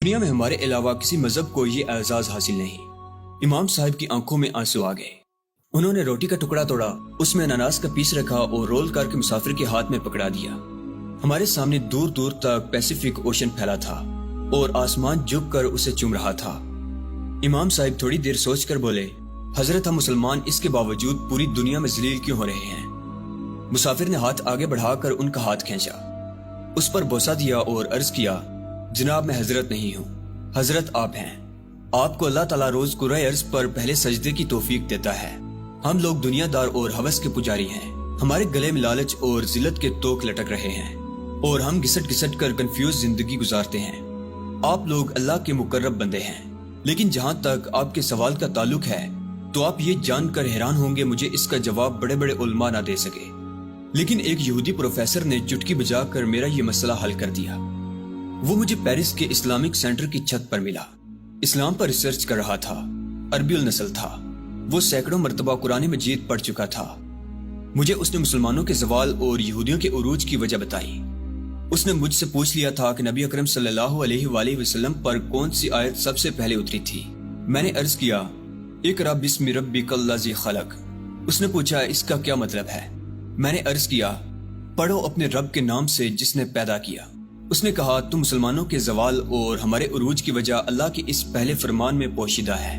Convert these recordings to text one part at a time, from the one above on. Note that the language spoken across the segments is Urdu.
دنیا میں ہمارے علاوہ کسی مذہب کو یہ اعزاز حاصل نہیں۔ امام صاحب کی آنکھوں میں آنسو آ گئے۔ انہوں نے روٹی کا ٹکڑا توڑا، اس میں اناناس کا پیس رکھا اور رول کر کے مسافر کے ہاتھ میں پکڑا دیا۔ ہمارے سامنے دور دور تک پیسیفک اوشن پھیلا تھا اور آسمان جھک کر اسے چوم رہا تھا۔ امام صاحب تھوڑی دیر سوچ کر بولے، حضرت ہم مسلمان اس کے باوجود پوری دنیا میں ذلیل کیوں ہو رہے ہیں؟ مسافر نے ہاتھ آگے بڑھا کر ان کا ہاتھ کھینچا، اس پر بوسہ دیا اور عرض کیا، جناب میں حضرت نہیں ہوں، حضرت آپ ہیں۔ آپ کو اللہ تعالیٰ روز کرۂ ارض پر پہلے سجدے کی توفیق دیتا ہے۔ ہم لوگ دنیا دار اور ہوس کے پجاری ہیں، ہمارے گلے میں لالچ اور ذلت کے توق لٹک رہے ہیں اور ہم گھسٹ گھسٹ کر کنفیوز زندگی گزارتے ہیں۔ آپ لوگ اللہ کے مقرب بندے ہیں، لیکن جہاں تک آپ کے سوال کا تعلق ہے تو آپ یہ جان کر حیران ہوں گے مجھے اس کا جواب بڑے بڑے علماء نہ دے سکے، لیکن ایک یہودی پروفیسر نے چٹکی بجا کر میرا یہ مسئلہ حل کر دیا۔ وہ مجھے پیرس کے اسلامک سینٹر کی چھت پر ملا، اسلام پر ریسرچ کر رہا تھا، عربی النسل تھا، وہ سینکڑوں مرتبہ قرآن مجید پڑھ چکا تھا۔ مجھے اس نے مسلمانوں کے زوال اور یہودیوں کے عروج کی وجہ بتائی۔ اس نے مجھ سے پوچھ لیا تھا کہ نبی اکرم صلی اللہ علیہ وآلہ وسلم پر کون سی آیت سب سے پہلے اتری تھی۔ میں نے عرض کیا، اقرأ بسم ربک الذی خلق۔ اس نے پوچھا اس کا کیا مطلب ہے؟ میں نے عرض کیا، پڑھو اپنے رب کے نام سے جس نے پیدا کیا۔ اس نے کہا، تم مسلمانوں کے زوال اور ہمارے عروج کی وجہ اللہ کے اس پہلے فرمان میں پوشیدہ ہے۔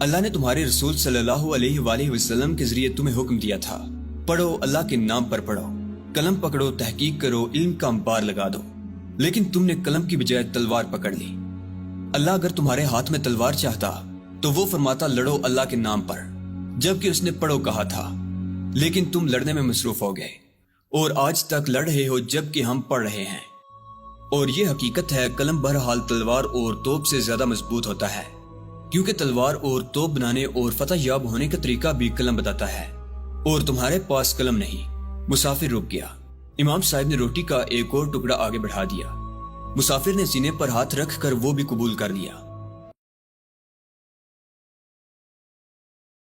اللہ نے تمہارے رسول صلی اللہ علیہ وآلہ وسلم کے ذریعے تمہیں حکم دیا تھا، پڑھو اللہ کے نام پر پڑھو، قلم پکڑو، تحقیق کرو، علم کا انبار لگا دو، لیکن تم نے قلم کی بجائے تلوار پکڑ لی۔ اللہ اگر تمہارے ہاتھ میں تلوار چاہتا تو وہ فرماتا لڑو اللہ کے نام پر، جبکہ اس نے پڑھو کہا تھا، لیکن تم لڑنے میں مصروف ہو گئے اور آج تک لڑ رہے ہو جبکہ ہم پڑھ رہے ہیں۔ اور یہ حقیقت ہے، قلم بہرحال تلوار اور توپ سے زیادہ مضبوط ہوتا ہے، کیونکہ تلوار اور توپ بنانے اور فتح یاب ہونے کا طریقہ بھی قلم بتاتا ہے، اور تمہارے پاس قلم نہیں۔ مسافر رک گیا۔ امام صاحب نے روٹی کا ایک اور ٹکڑا آگے بڑھا دیا۔ مسافر نے سینے پر ہاتھ رکھ کر وہ بھی قبول کر لیا۔